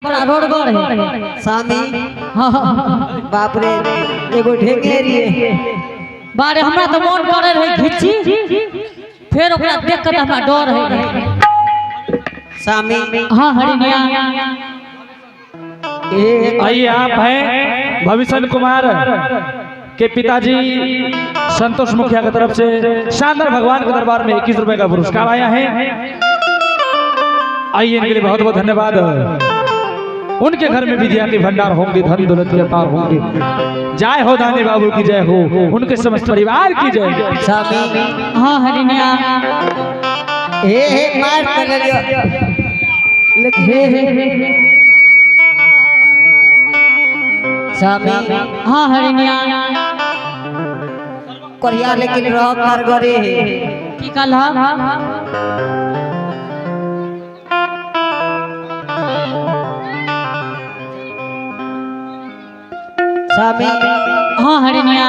बड़ा रोडगर है सामी बाप रे एगो ढेंगेरी बारे हमरा तो मन करे रहे घिची फिर ओकरा देख के हमरा डर है सामी। हां हरिनिया आइए आप हैं भविष्य कुमार के पिताजी संतोष मुखिया की तरफ से शानदार भगवान के दरबार में 21 रुपए का पुरस्कार आया है। आइए इनके लिए बहुत बहुत धन्यवाद। उनके घर में विद्या के भंडार होंगे, धन दौलत के अपार होंगे। जय हो दानी बाबू की जय हो, उनके समस्त परिवार की जय। सामी हां हरिनिया हे मार कर लियो लेकिन सामी हां हरिनिया करिया लेकिन रह कर गरे की कहला सामी। हां हरिनिया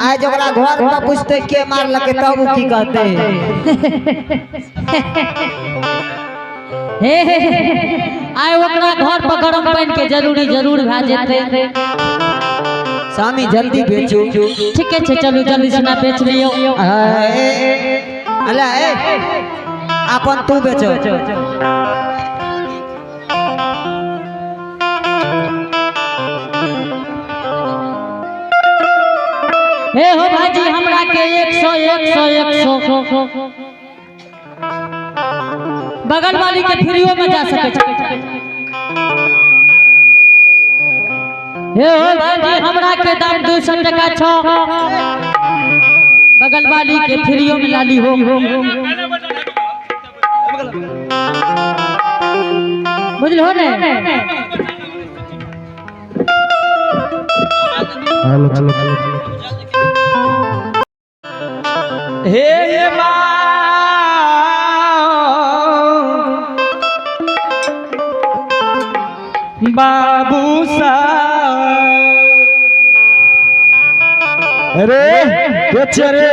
आज ओकरा घर में पूछते के मार लके तब की कहते हे आय ओकरा घर पर गरम पानी के जरूर भा जेते। सामी जल्दी बेचो। ठीक है चलो जल्दी से ना बेच लियो। अला अपन तू बेचो। हे हो भाजी हमरा के 100 बगल वाली के फ्रीओ में जा सके छै। हे हो भाजी हमरा के दाम 200 टका छ, बगल वाली के फ्रीओ में लाली हो। बुझलो ने हेलो हे ये बाबू सा अरे के चरे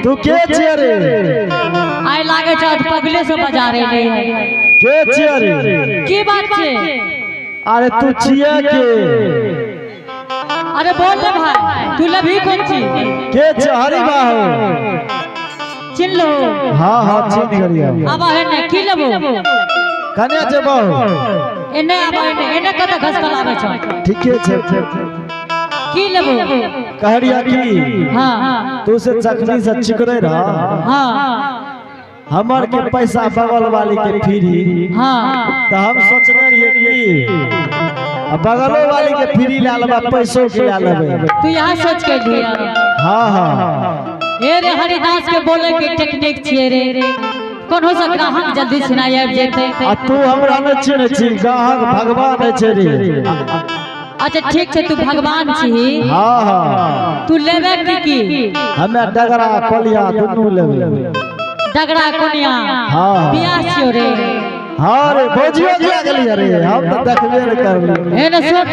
तू के चरे आय लागे छ पगले से बाजारे ले के चरे की बात छे। अरे तू चिया के अरे बोल ले भाई तू लभी कौन ची के चहरी बाहो चिन लो। हां चिन गरिया अब है ने की लेबो कने जेबो एने अब एने कत घसकल आवे छ। ठीके छे की लेबो कहरिया की। हां तू से चखनी से चिकरे रहा। हां हमर के पैसा बगल वाली के फ्री। हां तो हम सोचने रहिए कि बगलो वाली के फ्री ला लेबा पैसों के ला लेबे। तू यहां सोच के लिया। हां ए रे हरिदास के बोले के टेक्निक छिए रे कोन हो सक ग्राहक जल्दी सुनाई आब जेते। आ तू हमरा न चिन्ह छी, ग्राहक भगवान छै रे। अच्छा ठीक छे तू भगवान छी। हां तू लेबे की हमें डगरा कोलिया दुनू लेबे। डगरा कोनिया हां बियाह छियो रे। हां रे भोजियो दिया गेली रे, हम तो देखबे न करली। ए ने छोट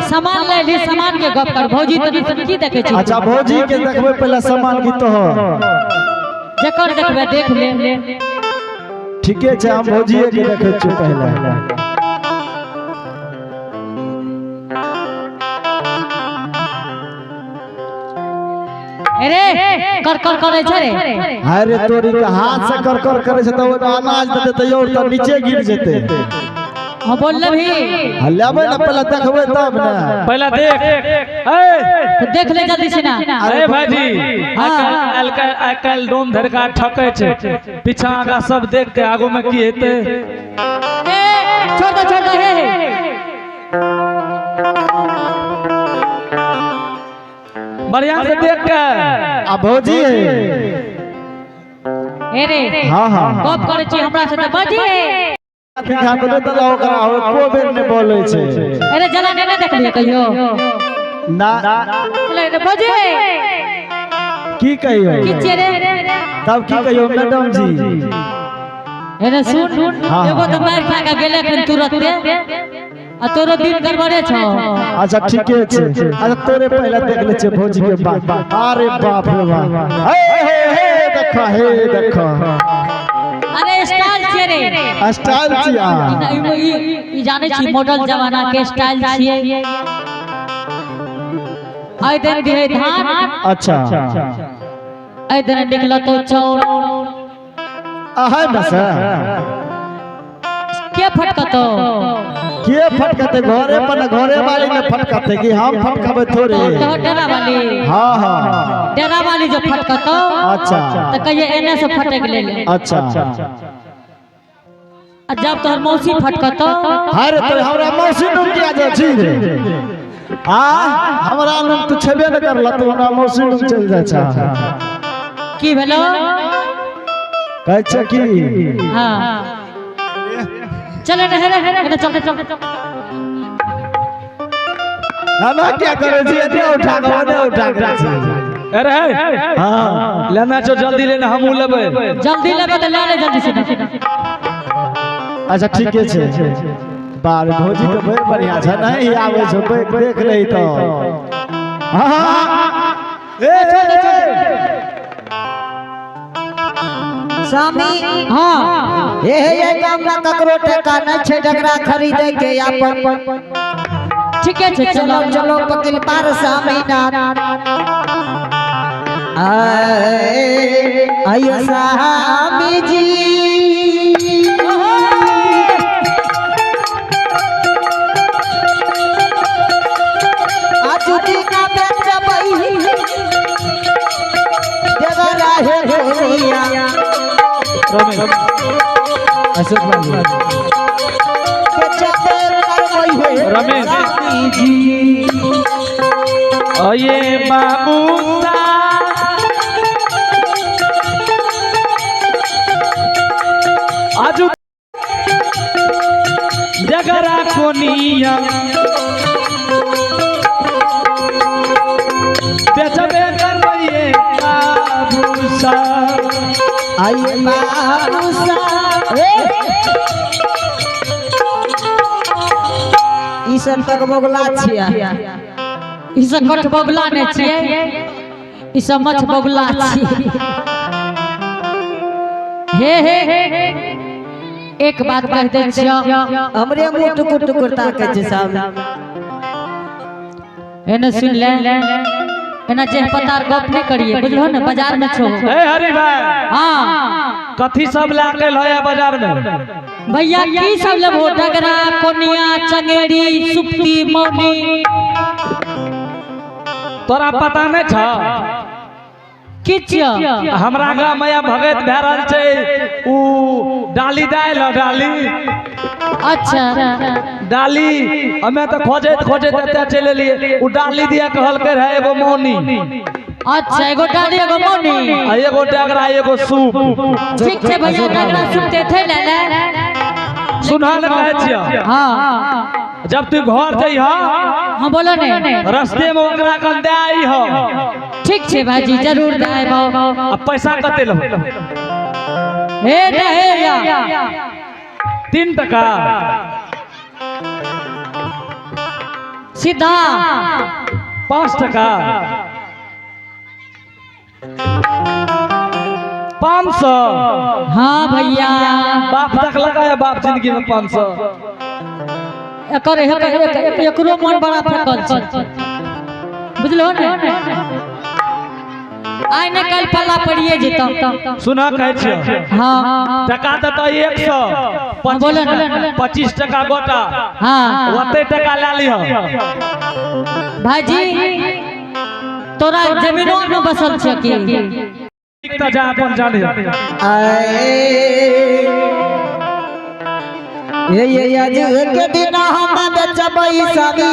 सामान ले ली, सामान के गप कर। भौजी तनी की देखे छी। अच्छा भौजी के देखबे पहले सामान की तो जकर देखबे देख ले। ठीके छै हम भौजी के देखे छी पहले। अरे कर करे छे रे। अरे तोरी के हाथ से कर करे छै त ओ अनाज देते त और त नीचे गिर जेते। हां बोल ले भी लेबे न पहले देखबे तब न। पहले देख ए तो देख ले जल्दी से ना। अरे भाजी आजकल डोम धरका ठके छै, पीछा आगा सब देख के आगू में की हेते। ए छोड़ दे हे बढ़िया से देख के आ भौजी ए रे। हां गप करे छी हमरा से त बजी पीछा तो त ओकरा को बेर ने बोले छै। अरे जला ने देख लिया कहियो ना ले रे बजी की कहियो किचे रे तब की कहियो मैडम जी। अरे सुन एगो तो मार खा के गेले फिर तुरंत आ तोरो दिन गड़बड़े छ। अच्छा ठीके छै। अच्छा तोरे पहले देख ले छै भौजी के बात। अरे बाप रे बाप हे देखो। अरे रे स्टाइल छिया ई जाने छी मॉडल जमाना के स्टाइल छिए आइ दिन दिहे धान अच्छा आइ दिन निकल तो चौर आहा बस के फटकतो के फटकते घरे पर घरे वाली ने फटकते कि हम फटकबे थोड़े तो डेरा वाली हां हां डेरा वाली जो फटकतो अच्छा तो कहिए एने से फटक ले अच्छा जब तोहर मौसी फटकतो अरे तो हमरा मौसी नु किया जा छी रे आ हमरा नु तो छबे न करला तो हमरा मौसी नु चल जा छ की भेलो कहै छ की हां चले रे चल हम क्या करे छी एते उठा के राखी अरे हां लेना जो जल्दी लेना हम लेबे तो ले ले जल्दी से अच्छा ठीक है बार भौजी तो बड़ बढ़िया छ नहीं आवे छ देख लई तो हां ए स्वामी हां ये काम ना ककरो ठेकाना छे जकरा खरीदे के अपन ठीक है चलो चलो पकिल पार स्वामी नाथ आयो स्वामी जी आज दीना बेचबई जगरा है गोरिया अशोक बाबू रमेश ये बाबू आज जगरा कोनिया बेचबे करबे बाबू सा आई बाबूसा ई संतक बगला छिया ई सब कट बगला ने छिए ई सब मछ बगला छिए हे एक बात कह दे छियो हमरे मुंह टुकुर टुकुर ताके छै साहब एने सुन ले एना जे पतार गप नहीं करिए बुझलो ने बाजार में छो ए हरि भाई हां कथी सब लागल है बाजार में भैया की सब लेबो डगरा कोनिया चंगेड़ी सुप्ती मौनी तोरा पता नहीं छ किछ हमरा गांव में भगत भै रहल छै उ डाली दाल डाली अच्छा डाली हमें तो खोजत एते चले लिए उ डाली दिया कहल के रहे एगो मौनी अच्छा एगो डाली एगो मौनी आ एगो डगरा एगो सूप ठीक छै भैया डगरा सुप्ते थे ले ले सुना न कहै छियै हां जब तू घर जइह हां बोलो ने रास्ते में ओकरा कन दे आई हो ठीक छै भाजी जरूर देबो आ पैसा कते लेबो हे रहेया 3 टका सीधा 5 टका 500 हाँ भैया बाप तक लगाया बाप जिंदगी में 500 एकरो मन बड़ा फटल छै बुझलो ने आइ ने कल पल्ला पड़िए जेता सुना कहै छियै हां टका देता 100 बोलो ने 25 टका गोटा हां ओते टका ले लिह भाजी तोरा जमीनो में बसल छै की त जा अपन जाने ये आज के दिन हम बेचबई स्वामी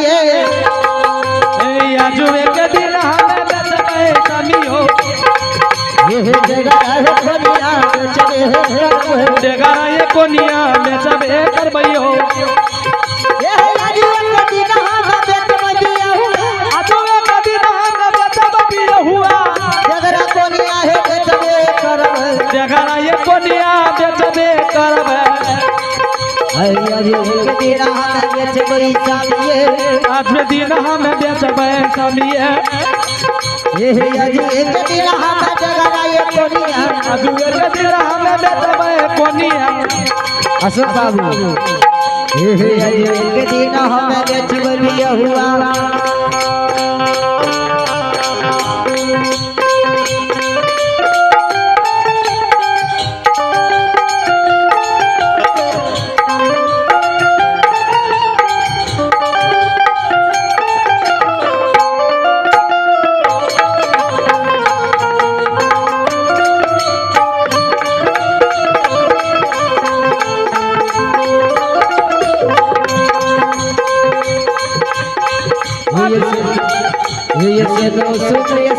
आज एक दिन हम बेचबे स्वामी हो ये जगह है कोनिया बेचबे जगह ये कोनिया बेचबे करबई हो ये आज के दिन हम बेचबई आज एक दिन हम बेचबे हुआ जगह कोनिया है बेचबे करब जगह ये कोनिया बेचबे करबे आज के दिन हम बेचबई स्वामी आज दिन हम बेचबे स्वामी हे अजी एक दिन हम जगरा ये कोनिया अजुए के दिन हमें बेचबे कोनिया अशोक बाबू हे अजी एक दिन हम बेचबे हुआ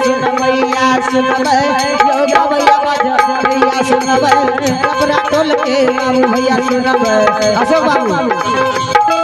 सुन मैया सुन योगा भैया बाजा भैया सुन कपड़ा टोल के बाबू भैया सुन अशोक बाबू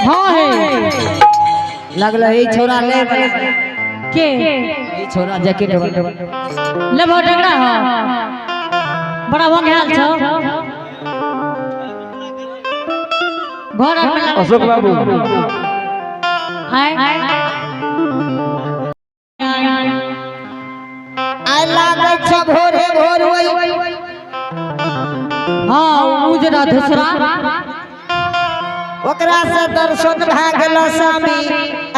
हाँ है लगल ई छोरा ले के ई छोरा जैकेट ले बहुत डगड़ा हो बड़ा भंगाल छो घर में अशोक बाबू आय आ लागे छ भोरे भोर होई हाँ उजरा धुसरा ओकरा से दर्शन भ गेल स्वामी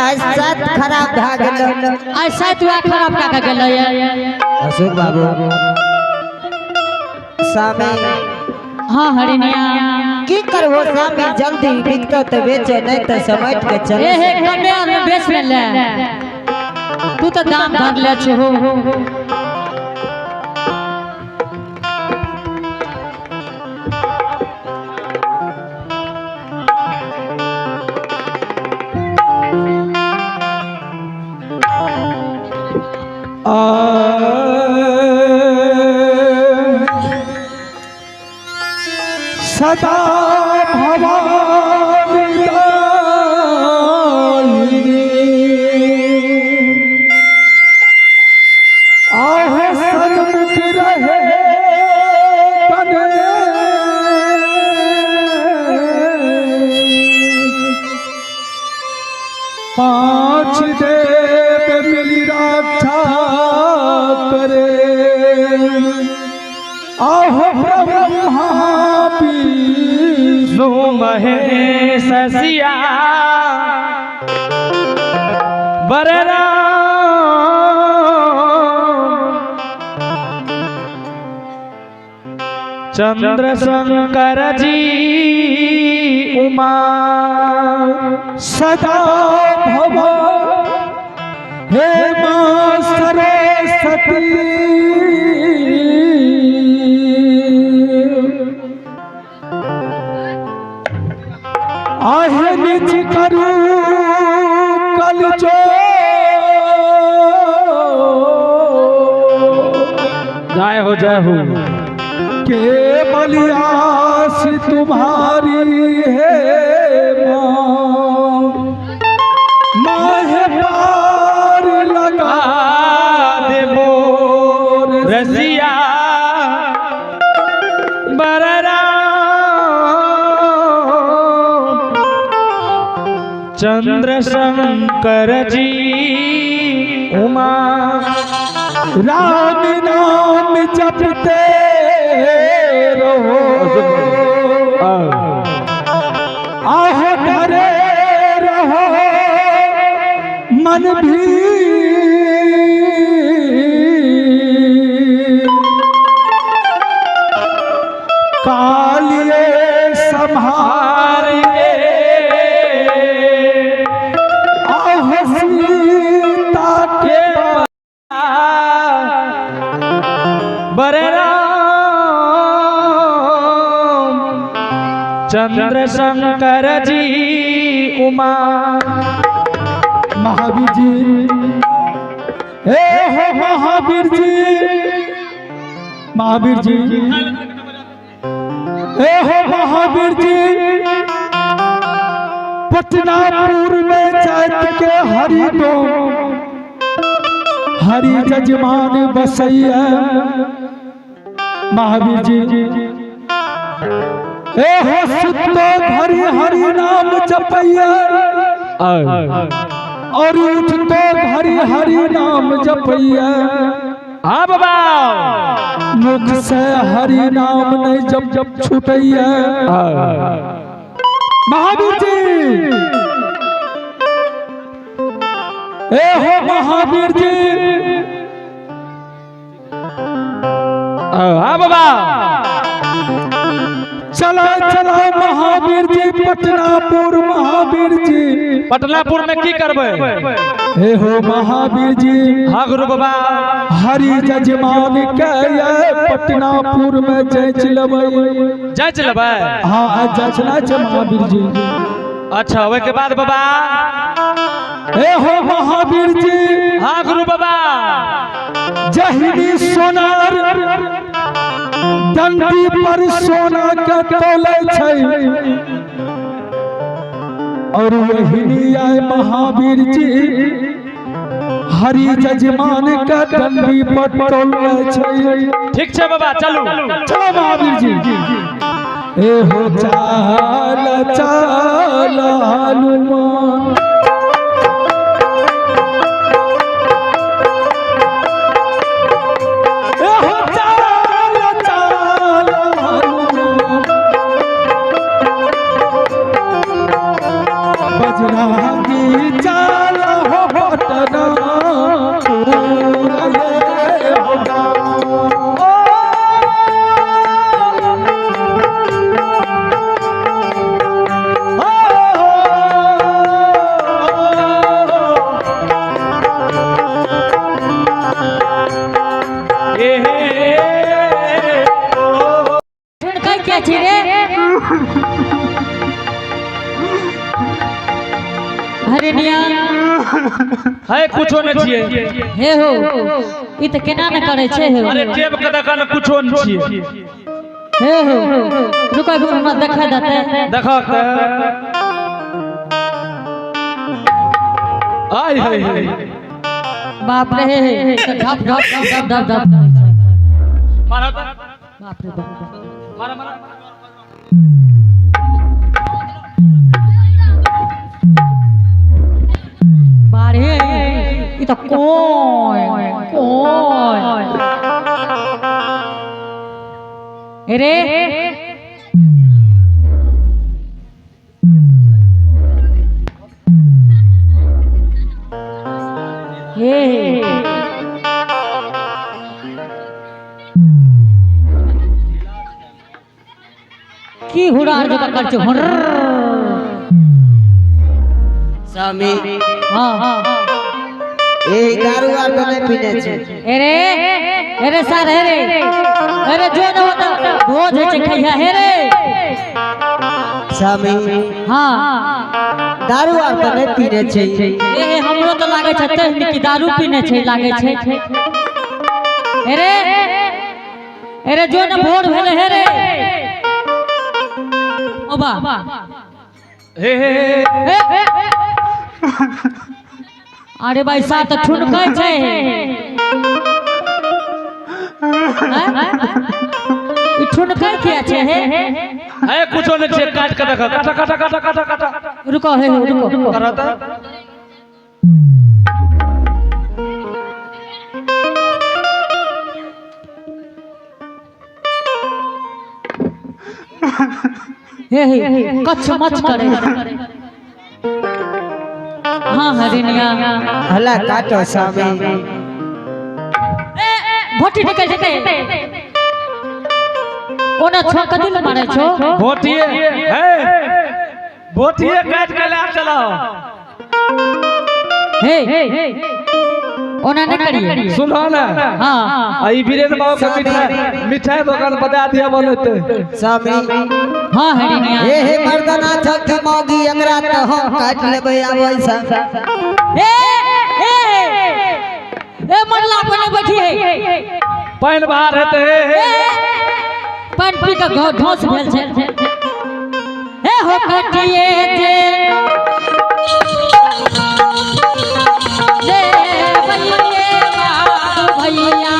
ऐसा खराब भ गेल ऐसा तू खराब का गेल अशोक बाबू स्वामी हाँ हरिनिया की करबो स्वामी जल्दी बिकतो त बेचे नहीं त समेट के चल ए हे कमे में बेच ले तू तो दाम धर ले छो सदा भवानी आह सन्मुख रहे बने पांच देव मिली रक्षा करे आह ब्रह्मा विष्णु महेश सिया बररा चंद्र शंकर जी उमा सदा भव हे मां सरस्वती आहे निज करू कल जो जय हो केवल आस तुम्हारी है माहे पार लगा दे मोर रसिया बररा चंद्र शंकर जी उमा राम नाम जपते रहो आह करे रहो मन भी कालिए संभारे आह सीता के बररा चंद्र शंकर जी उमा महावीर जी ए हो महावीर जी महावीर जी ए हो महावीर जी पटनापुर में चैत के हरिडोम हरि जजमान बसैया महावीर जी ए हो सुतो घरी हरि नाम जपैया और उठतो घरी हरि नाम जपैया हाँ बाबा मुख से हरि नाम नहीं जब जब छूटैया महावीर जी ए हो महावीर जी हाँ बाबा चला चला महावीर जी पटनापुर महावीर जी पटनापुर में की करबे हे हो महावीर जी हाँ गुरु बाबा हरि जजमान के पटनापुर में जय चलबै हाँ जचना छ महावीर जी अच्छा ओए के बाद बाबा हे हो महावीर जी हाँ गुरु बाबा जहिनी सोनार डंडी पर सोना के तोले छै और वही आए महावीर जी हरि जजमान के डंडी पर तोले छै ठीक छै बाबा चलू चलो महावीर जी ए हो चाल चाल हनुमान बजरंगी चाल हो पटना क्या रे हरिनिया है कुछो न छिए हे हो ई त केना न करे छै हे अरे टेप के देखा न कुछो न छिए हे हो रुको गुरु हमरा देखा देते देखा त आय हाय बाप रे धप धप धप धप धप मारा त बाप रे बाप मारा मारा बारे ई त कोय रे हे की हुड़ार जो कर छ हुर स्वामी हां हां ए दारू आर तो नहीं पीने छे अरे सर अरे जो न होता भोज है खैया हे रे स्वामी हां दारू आर तो नहीं पीने छे ए हमरो तो लागे छै ते की दारू पीने छै लागे छै अरे जो न भोर भेले हे रे ओ बा हे अरे भाई साहब तो ठुनकै छै ई ठुनकै किया छै है कुछो न छिए काट के देखा काटा काटा काटा काटा काटा रुको हे रुको करता हे कच्छ मच करे हाँ हरिनिया हला काटो स्वामी भोटी निकल जेते ओना छो कदिन मारे छो भोटिए है भोटिए काट के ला चलो हे ओना नहीं करिए सुनो ना हाँ आई वीरेंद्र बाबू का मिठाई दुकान बता दिया बनते स्वामी हाँ हरिनिया हे मर्दना छक मौगी अंगरा त हम काट लेबै आब ऐसा ए मरला बने बैठी है पानी बाहर हेते पानी पी के घोंस भेल छै हे हो कटिए जे ले बलिए भैया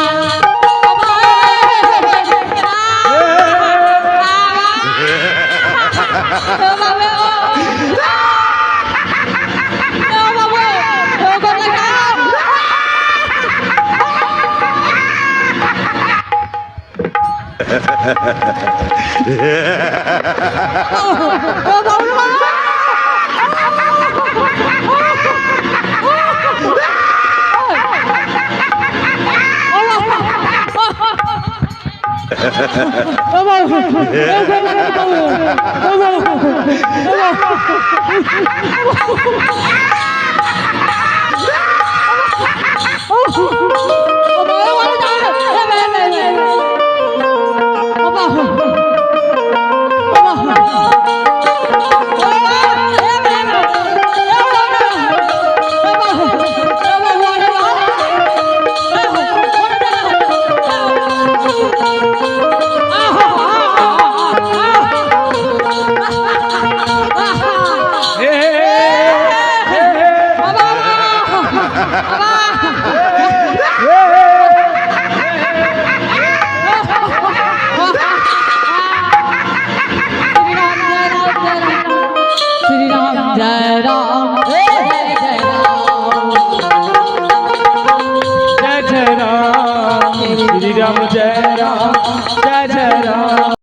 जय